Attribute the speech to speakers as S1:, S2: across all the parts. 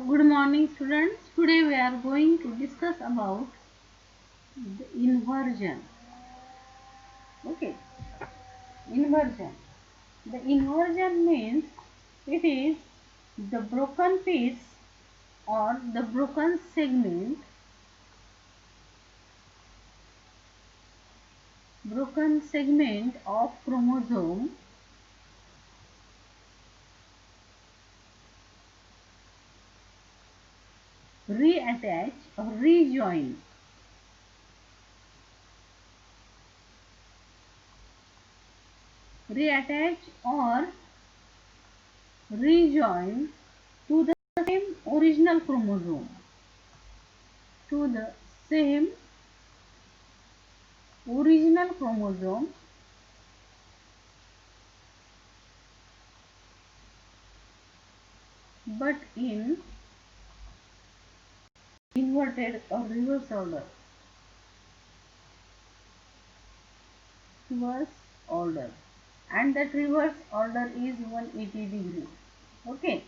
S1: good morning students. Today we are going to discuss about the inversion. Okay, inversion. The inversion means it is the broken piece or the broken segment of chromosome reattach or rejoin to the same original chromosome, to the same original chromosome, but in inverted or reverse order. And that reverse order is 180 degree. Okay,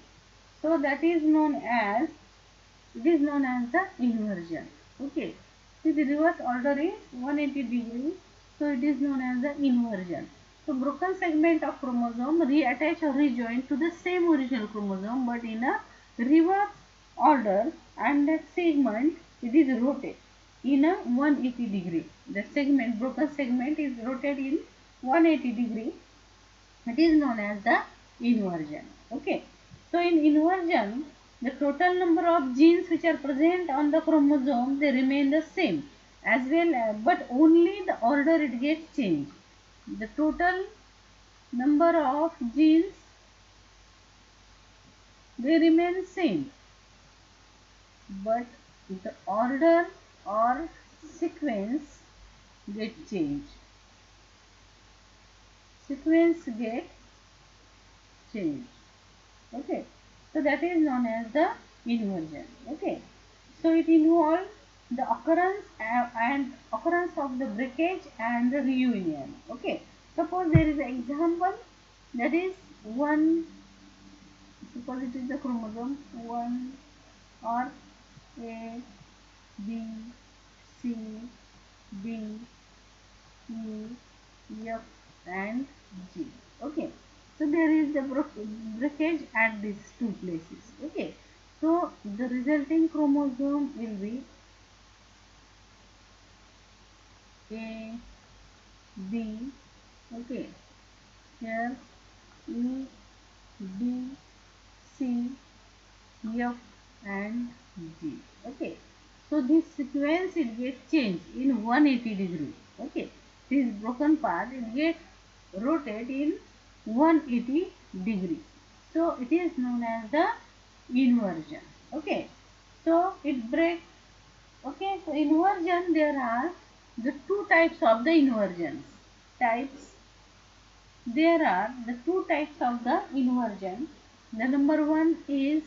S1: so that is known as the inversion. Okay, so the reverse order is 180 degree, so it is known as the inversion. So broken segment of chromosome reattach or rejoin to the same original chromosome but in a reverse order, and that segment it is rotated in a 180 degree. The broken segment is rotated in 180 degree. It is known as the inversion. Okay, so in inversion the total number of genes which are present on the chromosome, they remain the same as well, but only the order it gets changed. The total number of genes, they remain same, but the order or sequence get changed. Okay, so that is known as the inversion. Okay, so it involves the occurrence of the breakage and the reunion. Okay, suppose there is an example, that is one. Suppose it is the chromosome 1 or A, B, C, D, E, F and G. Okay, so there is the breakage at these two places. Okay, so the resulting chromosome will be A, B. Okay, here E, D, C, F and G. Okay, so this sequence it gets changed in 180 degree. Okay, this broken part it gets rotate in 180 degree. So it is known as the inversion. Okay, so it breaks. Okay, so inversion, there are the two types of the inversions. There are the two types of the inversion. The number one is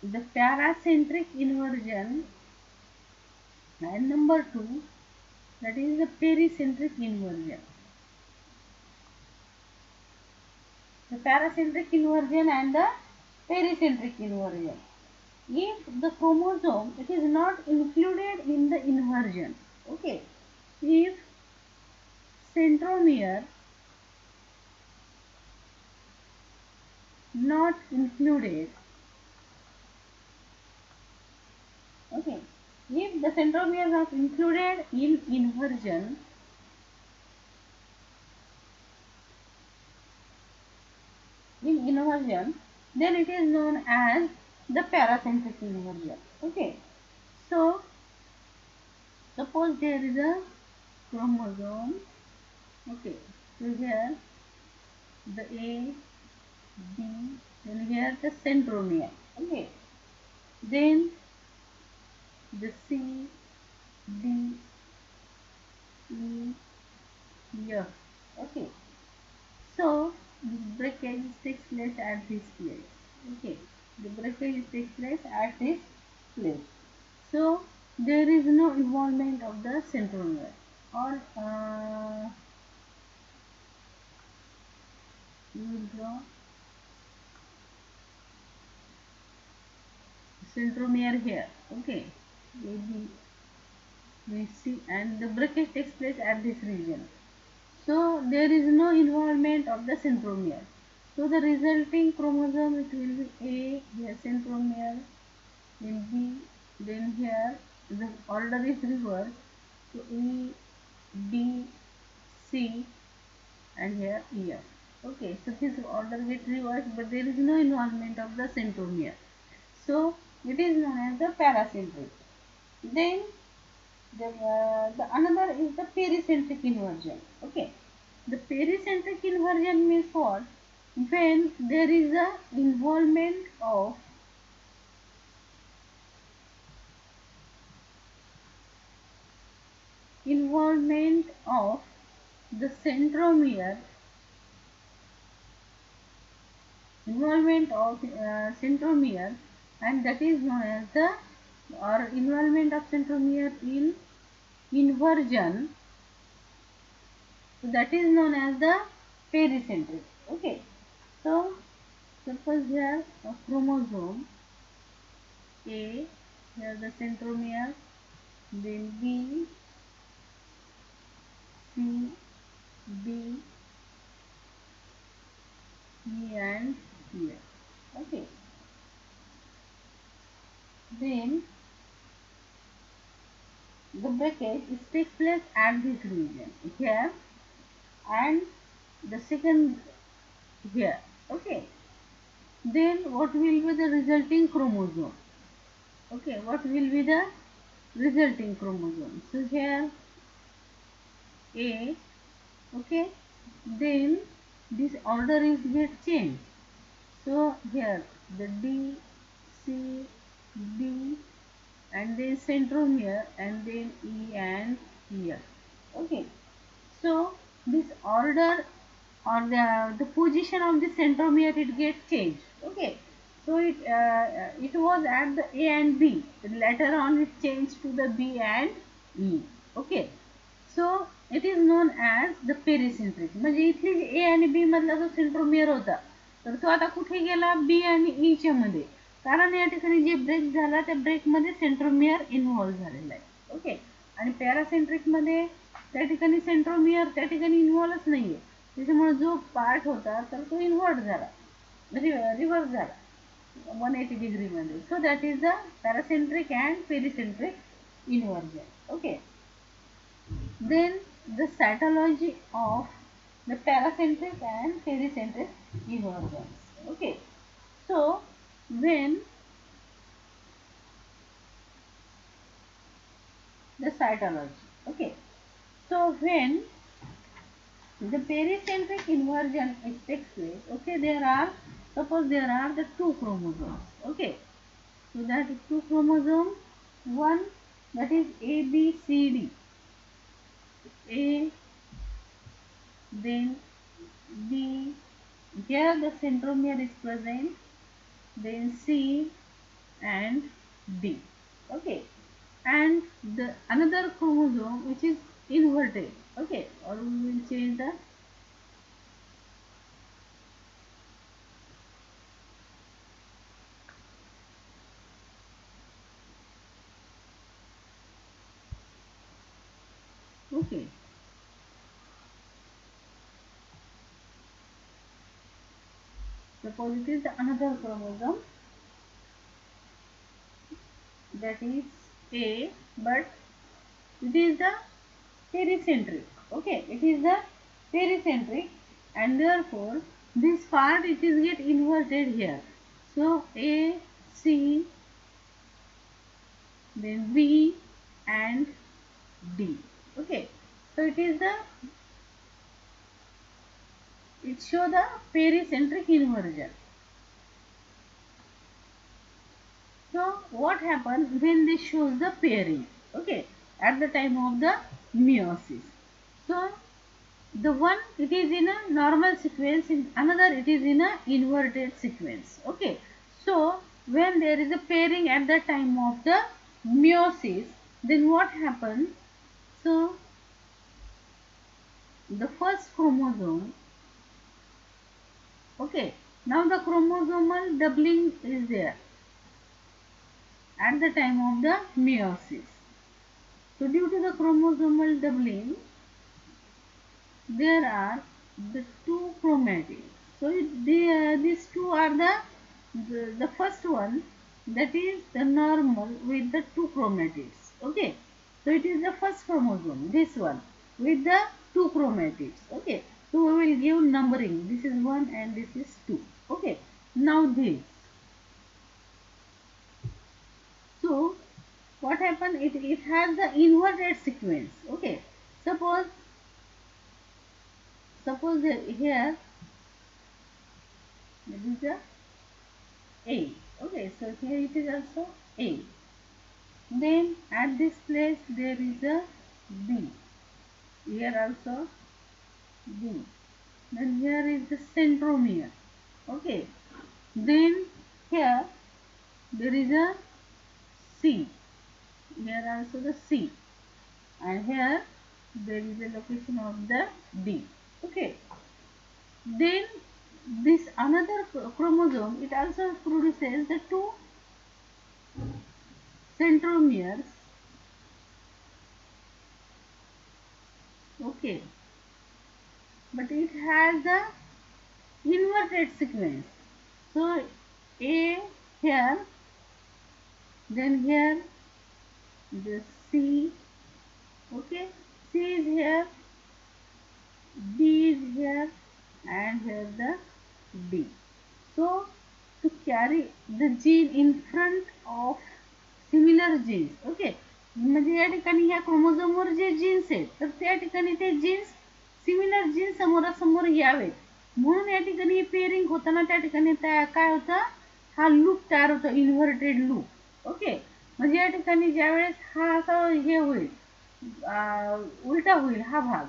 S1: the paracentric inversion, and number two, that is the pericentric inversion. The paracentric inversion and the pericentric inversion. If the chromosome it is not included in the inversion, okay, if centromere not included, okay, if the centromere not included in inversion, then it is known as the paracentric inversion. Okay, so suppose there is a chromosome. Okay, so here the A, B, then here the centromere. Okay, then the C, D, E, F. Okay, so the breakage takes place at this place. Okay, the breakage takes place at this place. So there is no involvement of the centromere, or you will draw centromere here. Okay, A B we see, and the breakage takes place at this region. So there is no involvement of the centromere. So the resulting chromosome, it will be A, here centromere, then B, then here the order is reversed. So E, B, C, and here E, F. Okay, so this order gets reversed, but there is no involvement of the centromere. So it is known as the paracentric. Then the another is the pericentric inversion. Okay, the pericentric inversion means what? When there is a involvement of the centromere, and that is known as the or involvement of centromere in inversion, so that is known as the pericentric. Okay, so suppose here a chromosome A, here the centromere, then B, C, D, E, and here. Okay, then the breakage is takes place at this region here, and the second here. Okay, then what will be the resulting chromosome? Okay, what will be the resulting chromosome? So here A. Okay, then this order is get changed. So here the D, C, B, and then centromere, and then E and here. Okay, so this order or the position of the centromere, it gets changed. Okay, so it was at the A and B. Later on it changed to the B and E. Okay, so it is known as the pericentric. म्हणजे इथली जी A आणि B मधला जो centromere होता, तर तो आता कुठे गेला? B आणि E च्या मध्ये. कारण या ठिकाणी जे ब्रेक झाला त्या ब्रेक मध्ये सेंट्रोमियर इन्व्हॉल्व झालेला आहे. ओके, आणि पॅरासेंट्रिक मध्ये त्या ठिकाणी सेंट्रोमियर त्या ठिकाणी इन्व्हॉल्वच नाहीये. त्याच्यामुळे जो पार्ट होता तर तो इन्व्हर्ट झाला, रिव्हर्स झाला 180 डिग्री मध्ये. So that is the paracentric and pericentric inversion. Okay, then the cytology of the paracentric and pericentric inversions. Okay, so when the cytology, okay, so when the pericentric inversion it takes place, okay, suppose there are the two chromosomes. Okay, so that two chromosomes, one that is A B C D, A, then B, here the centromere is present, then C and D. Okay, and the another chromosome which is inverted. Okay, or we will change the okay. Suppose it is the another chromosome that is A, but it is the pericentric. Okay, it is the pericentric, and therefore this part it is get inverted here. So A, C, then B and D. Okay, so it show the pericentric inversion. So what happens when this shows the pairing? Okay, at the time of the meiosis. So the one it is in a normal sequence, in another it is in a inverted sequence. Okay, so when there is a pairing at the time of the meiosis, then what happens? So the first chromosome, okay, now the chromosomal doubling is there. at the time of the meiosis. So due to the chromosomal doubling, there are the two chromatids. So these two are the first one, that is the normal with the two chromatids. Okay, so it is the first chromosome, this one with the two chromatids. Okay, so we will give numbering. This is 1 and this is 2. Okay, now this. So what happened? It has the inverted sequence. Okay, suppose here this is the A. Okay, so here it is also A. Then at this place there is a B. Here also B. Then here is the centromere. Okay. Then here there is a C. Here also the C. And here there is a location of the D. Okay. Then this another chromosome, it also produces the two centromeres. Okay, but it has the inverted sequence. So A here, then here the C. Okay, C is here, B is here, and here the D. So to carry the gene in front of similar genes. Okay, म्हणजे या ठिकाणी ह्या क्रोमोझोमवर जे jeans आहेत तर त्या ठिकाणी ते jeans similar jeans समोरासमोर यावेत म्हणून या ठिकाणी पेअरिंग होताना त्या ठिकाणी काय होतं, हा लूप तयार होतो, इन्व्हर्टेड लूप. ओके, म्हणजे या ठिकाणी ज्यावेळेस हा असा हे होईल, उलटा होईल हा भाग,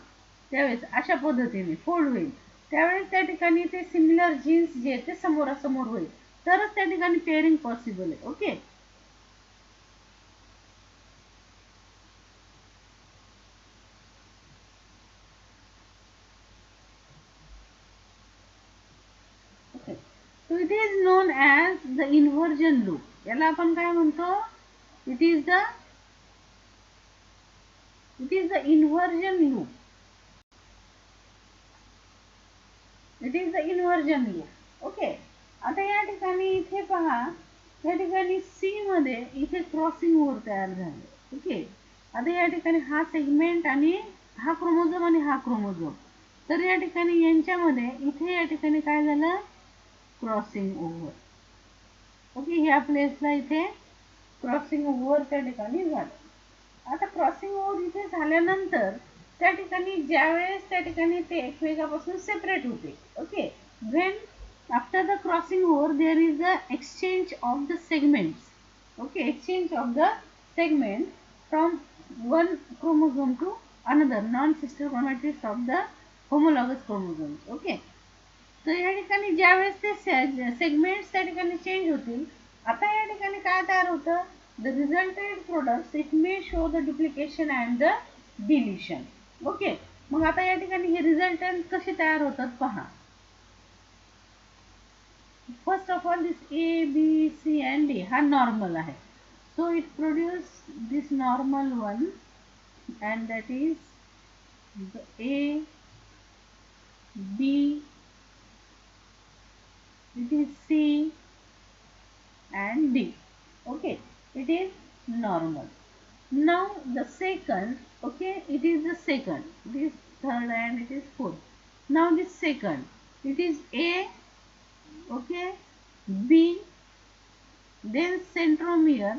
S1: त्यावेळेस अशा पद्धतीने फोल्ड होईल, त्यावेळेस त्या ठिकाणी ते सिमिलर जीन्स जे ते समोरासमोर होईल, तरच त्या ठिकाणी पेअरिंग पॉसिबल आहे. Okay, so it is known as the inversion loop. याला आपण काय म्हणतो? It is the inversion loop. It is the inversion loop. Okay. आता या ठिकाणी इथे पहा, या ठिकाणी C मध्ये इथे क्रॉसिंग ओव्हर तयार झाले. ओके, आता या ठिकाणी हा सेगमेंट आणि हा क्रोमोझोम आणि हा क्रोमोझोम, तर या ठिकाणी यांच्यामध्ये इथे या ठिकाणी काय झालं, क्रॉसिंग ओव्हर. ओके, ह्या प्लेसला इथे क्रॉसिंग ओव्हर त्या ठिकाणी झालं. आता क्रॉसिंग ओव्हर इथे झाल्यानंतर त्या ठिकाणी ज्यावेळेस त्या ठिकाणी ते एकमेकापासून सेपरेट होते. Okay, when after the crossing over there is the exchange of the segments. Okay, exchange of the segment from one chromosome to another non sister chromatids of the homologous chromosomes. Okay, तर या ठिकाणी ज्यावेळेस ते segments त्या ठिकाणी change होतील, आता या ठिकाणी काय तयार होतं, the resulted products it may show the duplication and the deletion. Okay, मग आता या ठिकाणी हे रिझल्टंट कसे तयार होतात पहा. First of all this A B C and D हा नॉर्मल आहे, so it produce this normal one and that is the A B, it is C and D. Okay, it is normal. Now the second, okay, it is the second, this third and it is fourth. Now this second, it is A, okay, B, then centromere,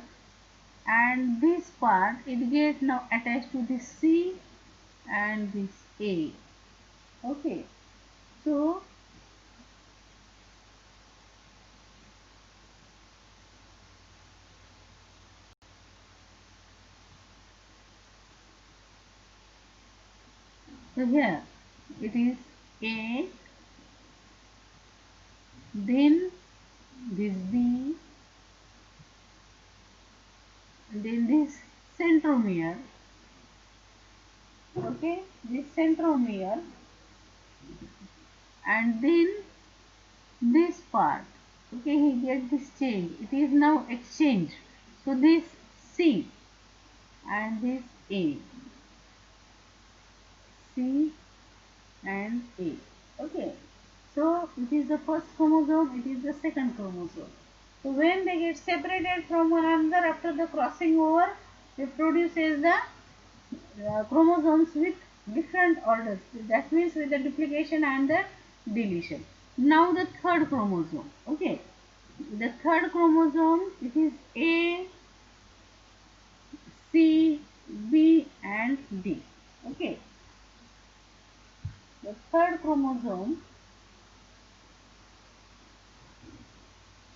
S1: and this part it gets now attached to this C and this A. Okay, so here it is A, then this B, then this centromere. Okay, this centromere, and then this part. Okay, he gets this change, it is now exchanged, So this C and this A, C and A. Okay. So it is the first chromosome, it is the second chromosome. So when they get separated from one another after the crossing over, it produces the chromosomes with different orders. That means with the duplication and the deletion. Now the third chromosome. Okay. The third chromosome, it is A, C, B and D. Okay. The third chromosome,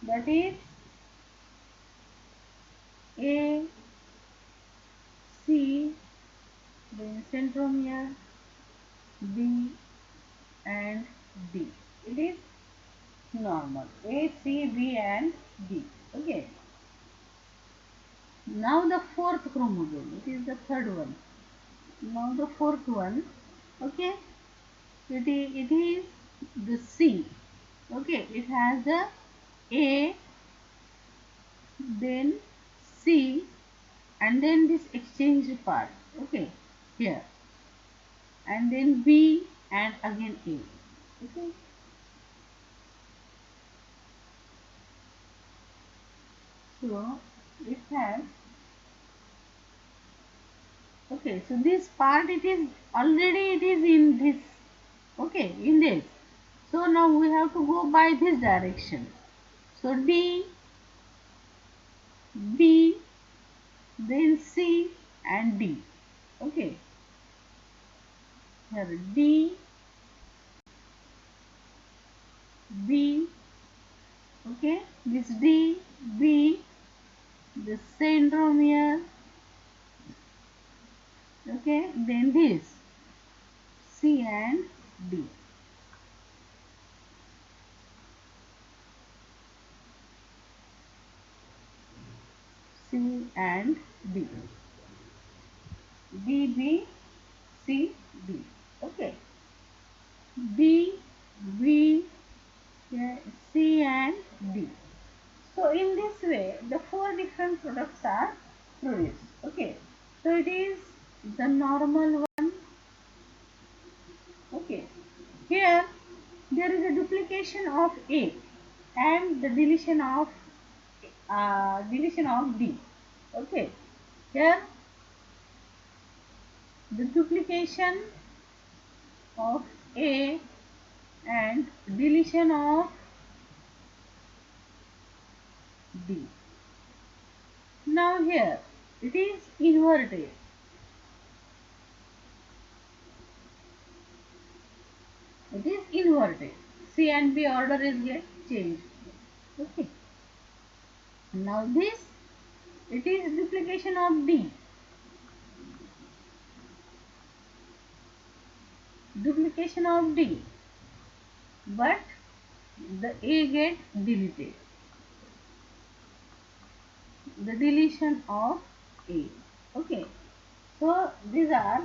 S1: that is A, C, then centromere, B and D. It is normal. A, C, B and D. Okay. Now the fourth chromosome. It is the third one. Now the fourth one. Okay. It is the C. Okay. It has the A, then C, and then this exchange part. Okay. Here. And then B and again A. Okay. So it has, okay, so this part it is already it is in this, okay, in this. So now we have to go by this direction. So D, B, then C and D. Okay. Here D, B, okay, this D, B, the centromere, okay, then this C and D. C and D. D, B, C, D. Okay. D, B, C and D. So in this way, the four different products are produced. Okay. So it is the normal one. Okay. Here there is a duplication of A and the deletion of D. Okay. Here the duplication of A and deletion of D. Now here it is inverted. It is inverted. C and B order is get changed. Okay. Now this, it is duplication of D. Duplication of D. But the A get deleted. The deletion of A. Okay. So these are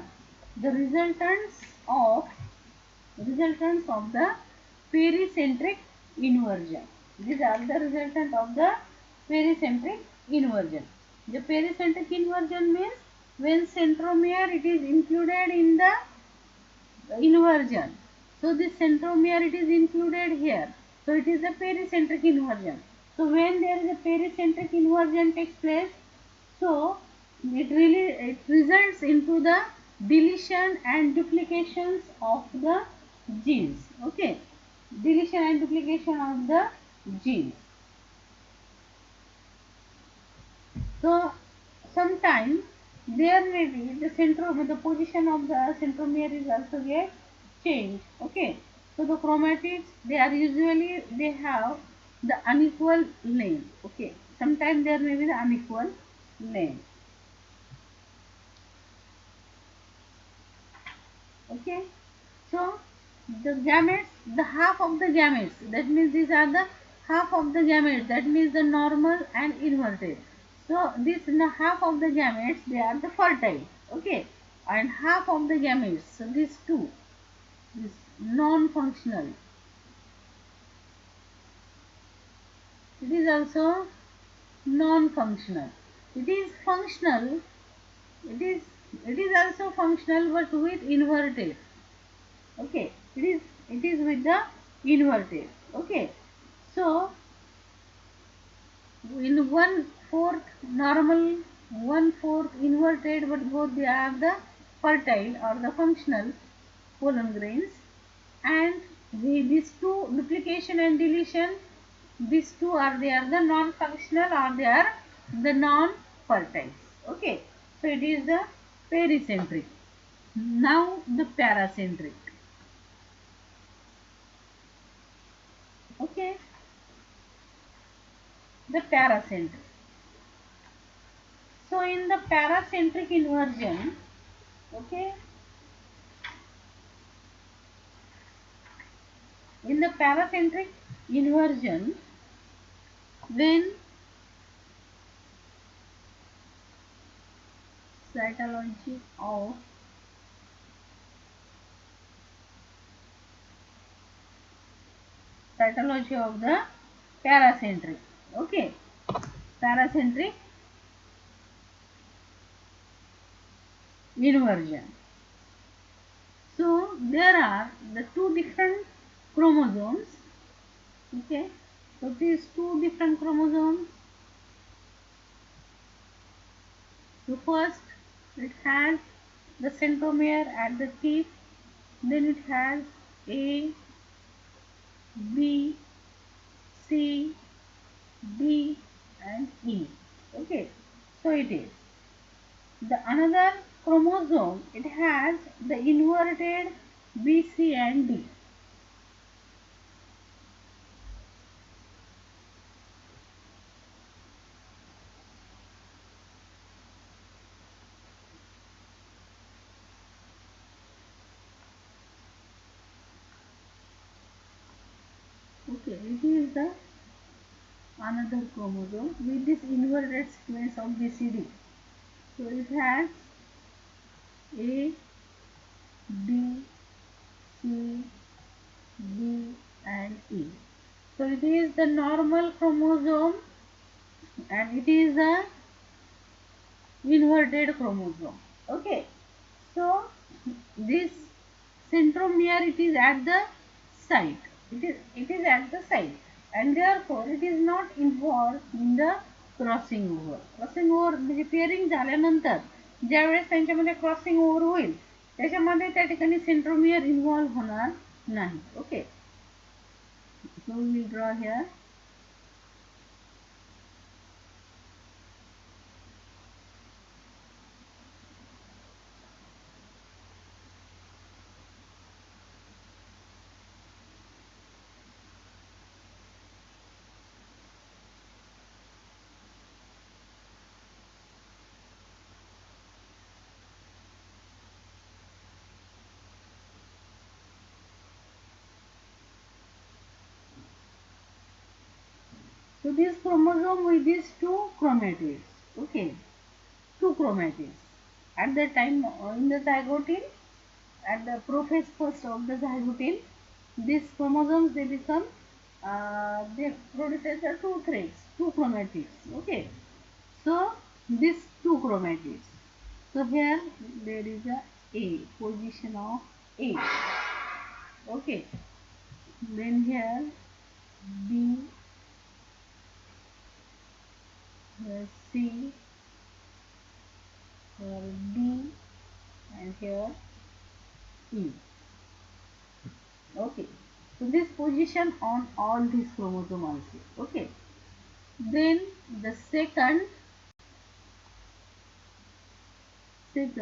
S1: the resultants of the pericentric inversion. These are the resultant of the pericentric inversion. The pericentric inversion means when centromere it is included in the inversion. So this centromere it is included here. So it is a pericentric inversion. So when there is a pericentric inversion takes place, so it results into the deletion and duplications of the genes. Okay, deletion and duplication of the genes. So sometimes there may be the position of the centromere is also get changed. Okay, so the chromatids they have the unequal length. Okay, sometimes there may be the unequal length. Okay, so the gametes, the half of the gametes, that means these are the half of the gametes, that means the normal and inverted. So this half of the gametes, they are the fertile. Okay, and half of the gametes, so these two, this non-functional, it is also non-functional. it is functional. It is it is also functional, but with inverted. Okay, it is with the inverted. Okay, so in one fourth normal, one fourth inverted, but both they are the fertile or the functional pollen grains, and these two, duplication and deletion, these two are, they are the non-functional or they are the non-fertile. Okay, so it is the pericentric. Now the paracentric. Okay, the paracentric. So in the paracentric inversion, okay, in the paracentric inversion, when cytology of the paracentric, okay, paracentric inversion. So there are the two different chromosomes, okay, so these two different chromosomes. So first it has the centromere at the tip, then it has A, B, C, D and E. Okay, so it is the another chromosome, it has the inverted B, C and D. Okay, it is the another chromosome with this inverted sequence of BCD. So it has A, B, C, D and E. So it is the normal chromosome and it is the inverted chromosome. Okay, so this centromere, it is at the site. It is at the site, and therefore it is not involved in the crossing over. Crossing over म्हणजे pairing झाल्यानंतर ज्या वेळेस त्यांच्यामध्ये crossing over होईल त्याच्यामध्ये त्या ठिकाणी centromere involve होणार नाही. Okay, so we draw here. So this chromosome with these two chromatids, okay, two chromatids. At the time in the zygote, at the prophase first of the zygote, these chromosomes, they become, they produces two threads, two chromatids. Okay, so these two chromatids. So here there is a position of A. Okay, then here B, here C, here D and here E. Okay, so this position on all these chromosomes also. Okay, then the second it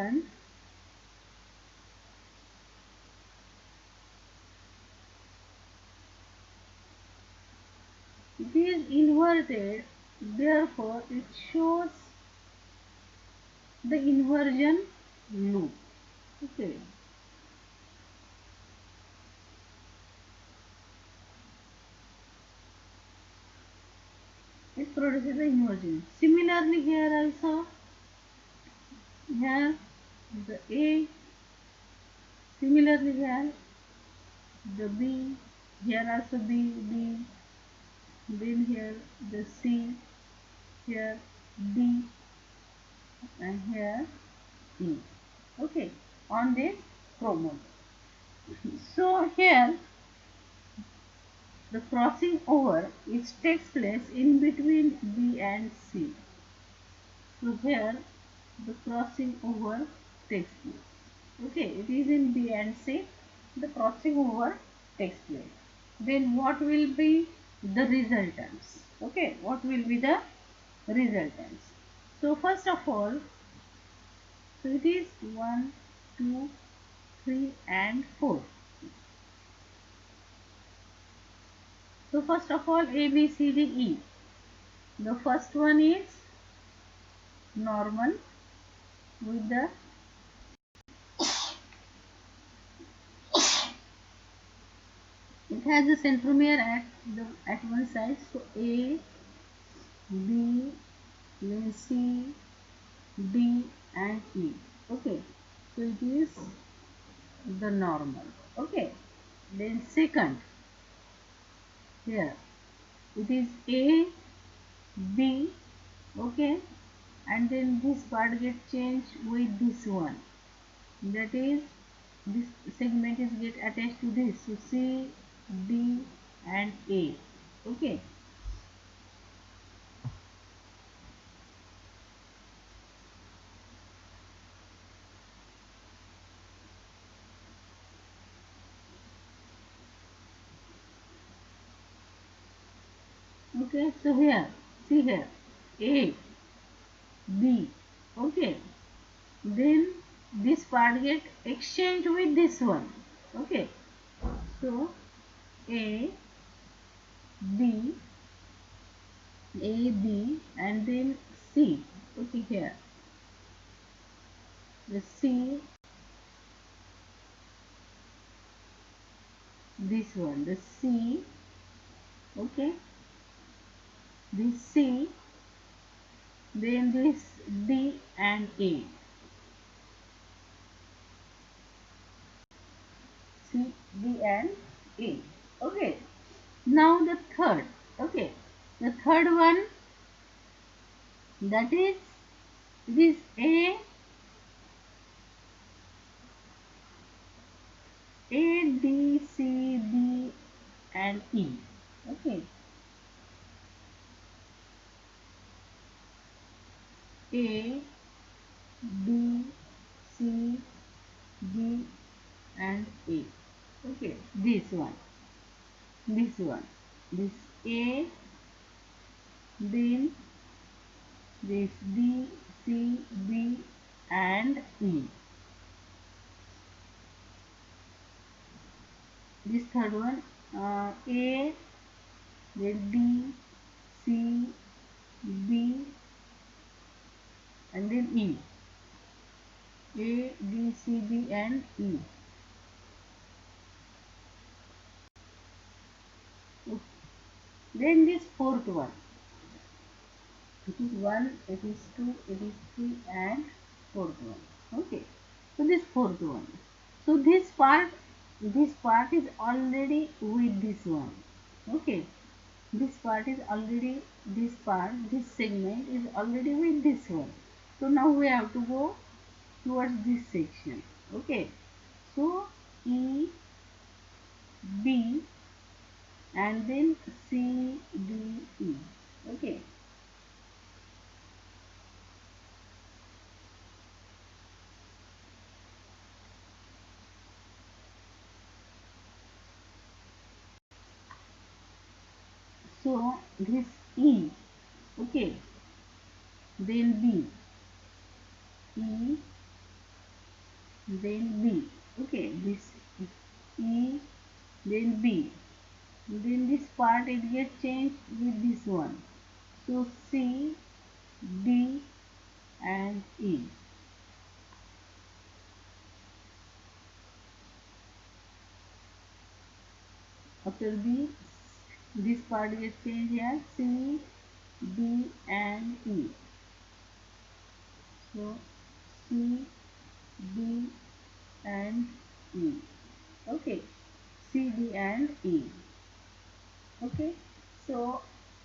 S1: is inverted, therefore it shows the inversion loop. Okay, it produces the inversion. Similarly here also, here the A, similarly here the B, here also B, then here the C, here D. and here E. Okay, on this chromosome. So here the crossing over is takes place in between B and C. So here the crossing over takes place. Okay, it is in B and C. The crossing over takes place. Then what will be the resultants? Okay, what will be the resultants? So first of all, so it is 1, 2, 3 and 4. So first of all A, B, C, D, E. The first one is normal with the it has a centromere at one side. So A, B, then C, D and E. Okay. So it is the normal. Okay. Then second here it is A, B. Okay. And then this part gets changed with this one. That is this segment is get attached to this. So C, D and A. Okay. Okay. So here, see here, A, B. Okay. Then this part get exchanged with this one. Okay. So A, B, A, B and then C. Okay, here the C, this one, the C. Okay, this C, then this D and A. C, D and A. Okay. Now the third. Okay, the third one, that is this A, A, D, C, D and E. Okay, A, B, C, D and A. Okay, this one, this A, then this D, C, B and E. This third one, A, then D, C, B and then E. A, B, C, D and E. Okay. Then this fourth one. It is 1, it is 2, it is 3 and fourth one. Okay. So this fourth one. So this part is already with this one. Okay. This part is already, this segment is already with this one. So now we have to go towards this section. Okay. So E, B and then C, D, E. Okay. So this E, okay, then B, E, then B, okay, this E, then B, then this part it gets changed with this one. So C, D and E. After B, this part gets changed here, C, D and E. So C, D and E. Okay, C, D and E. Okay, so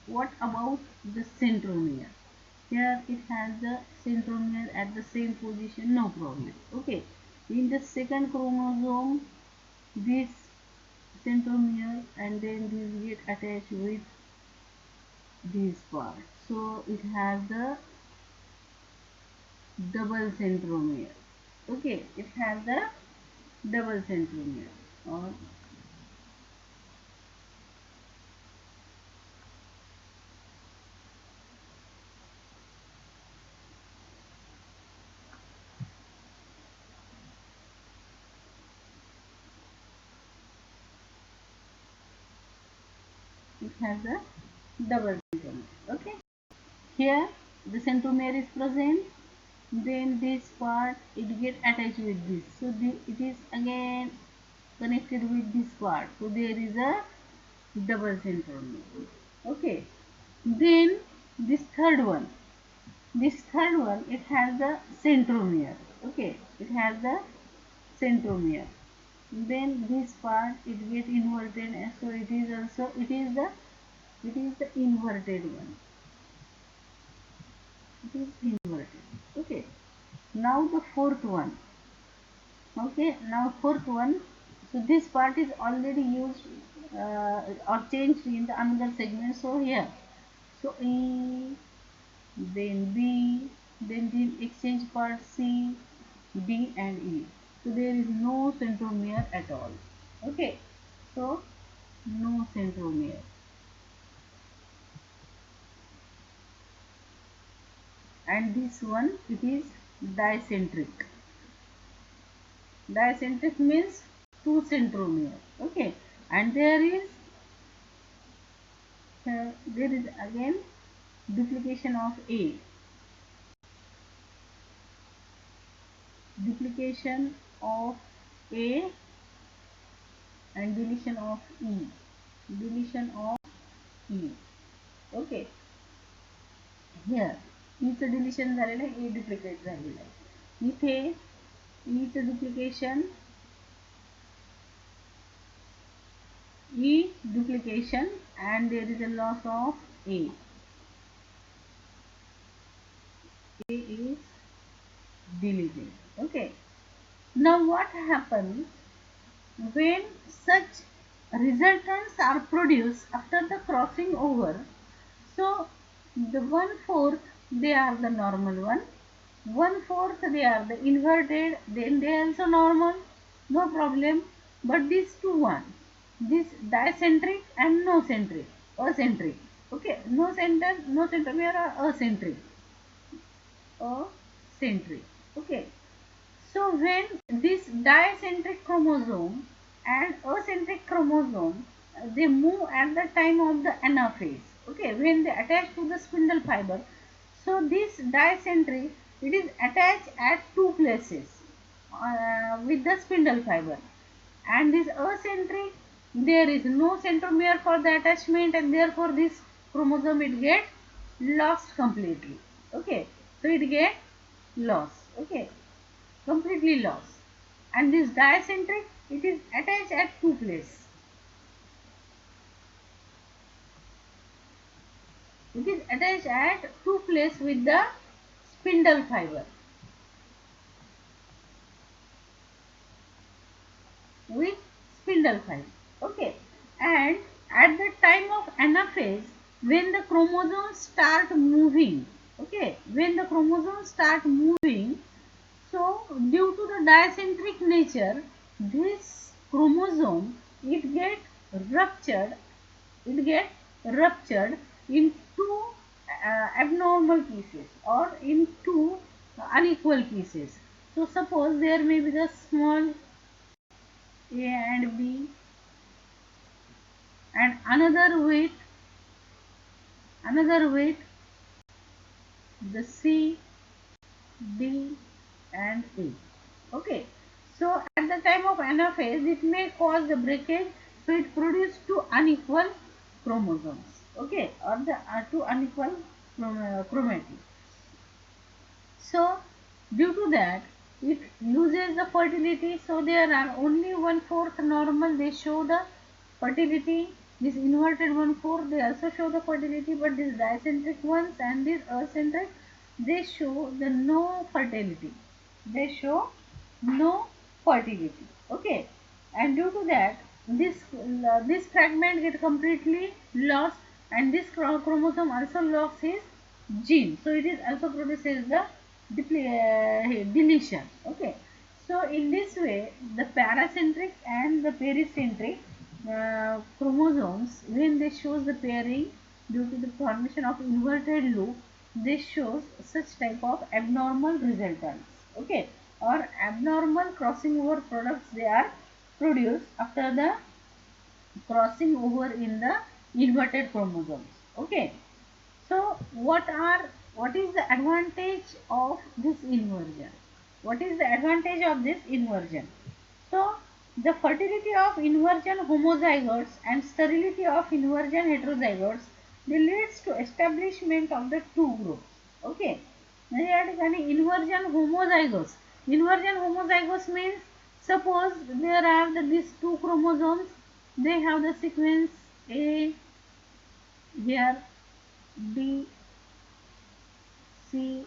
S1: what about the centromere? Here it has the centromere at the same position, no problem. Okay. In the second chromosome, this centromere and then this get attached with this part. So it has the double centromere. Okay, it has the double centromere. Or it has a double centromere. Okay. Here the centromere is present, then this part it get attached with this, so it is again connected with this part, so there is a double centromere. Okay. Then this third one it has the centromere. Okay, it has the centromere. Then this part it get inverted, and so it is the inverted one. It is inverted. Okay. Now the fourth one. Okay. Now fourth one. So this part is already used or changed in the another segment. So here. So E, then B, then the exchange part C, D and E. So there is no centromere at all. Okay. So no centromere. And this one it is dicentric. Dicentric means two centromere. Okay. And there is again duplication of A, duplication of A and deletion of E, deletion of E. Okay. Here ईचं deletion झालेलं आहे, ए duplicate झालेलं आहे. इथे ईचं duplication, E duplication, and there is a loss of A. A is deleted. Okay. Now what happens when such resultants are produced after the crossing over? So the 1/4 they are the normal one, 1/4 they are the inverted, then they are also normal, no problem. But these two one, this dicentric and no centric, acentric. Okay, no center, no centromere are acentric, acentric. Okay. So when this dicentric chromosome and acentric chromosome they move at the time of the anaphase. Okay, when they attach to the spindle fiber, so this dicentric it is attached at two places with the spindle fiber, and this acentric there is no centromere for the attachment, and therefore this chromosome it get lost completely. Okay, so it get lost. Okay, completely lost. And this dicentric it is attached at two places. It is attached at two places with the spindle fiber. With spindle fiber. Okay. And at the time of anaphase, when the chromosomes start moving, okay, when the chromosomes start moving, so due to the dicentric nature, this chromosome ruptured, it get ruptured in two abnormal pieces or in two unequal pieces. So suppose there may be the small A and B, and another with the C, D and A. Okay. So at the time of anaphase it may cause the breakage, so it produces two unequal chromosomes. Okay, or the two unequal chromatids. So due to that it loses the fertility, so there are only 1/4 normal, they show the fertility, This inverted one 4, they also show the fertility, but these dicentric ones and these acentric, they show the no fertility. They show no fertility. Okay, and due to that, this fragment get completely lost, and this chromosome also lost his gene. So it is also produces the deletion. Okay, so in this way, the paracentric and the pericentric chromosomes, when they shows the pairing due to the formation of inverted loop, this shows such type of abnormal resultants. Okay, or abnormal crossing over products, they are produced after the crossing over in the inverted chromosomes. Okay, so what is the advantage of this inversion? What is the advantage of this inversion? So the fertility of inversion homozygotes and sterility of inversion heterozygotes, they leads to establishment of the two groups. Okay. म्हणजे या ठिकाणी inversion homozygous means, suppose there are these two chromosomes, they have the sequence A here, B, C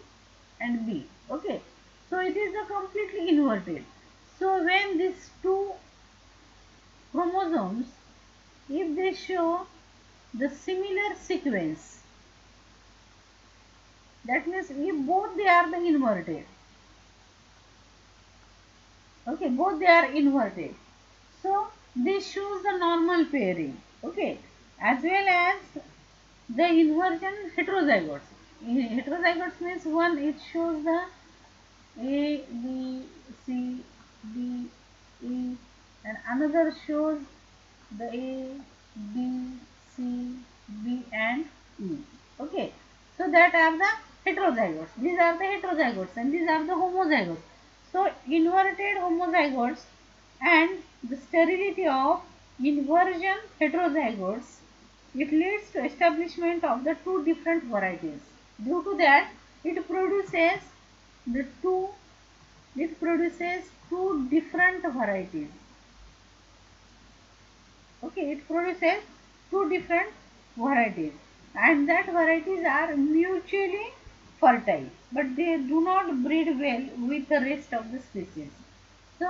S1: and B. Okay, so it is a completely inverted. So when these two chromosomes, if they show the similar sequence, that means if both they are the inverted, okay, both they are inverted, so this shows the normal pairing. Okay, as well as the inversion heterozygotes. Heterozygotes means one, it shows the A, B, C, D, E, and another shows the A, B, C, B and E. Okay, so that are the heterozygotes. These are the heterozygotes and these are the homozygotes. So inverted homozygotes and the sterility of inversion heterozygotes, it leads to establishment of the two different varieties. Due to that, it produces the two it produces two different varieties. Okay, it produces two different varieties, and that varieties are mutually fertile, but they do not breed well with the rest of the species. So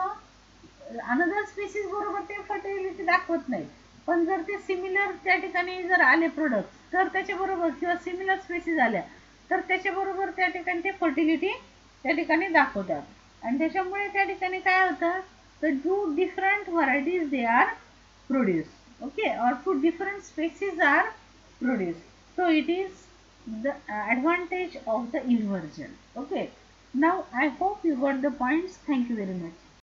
S1: another species बरोबर ते fertility दाखवत नाही, पण जर ते similar त्या ठिकाणी जर आले प्रोडक्ट, तर त्याच्याबरोबर किंवा सिमिलर स्पीसीज आल्या तर त्याच्याबरोबर त्या ठिकाणी ते फर्टिलिटी त्या ठिकाणी दाखवतात, आणि त्याच्यामुळे त्या ठिकाणी काय होतं, तर two different varieties they are produced. Okay, or two different species are produced. So it is the advantage of the inversion. Okay, now I hope you got the points. Thank you very much.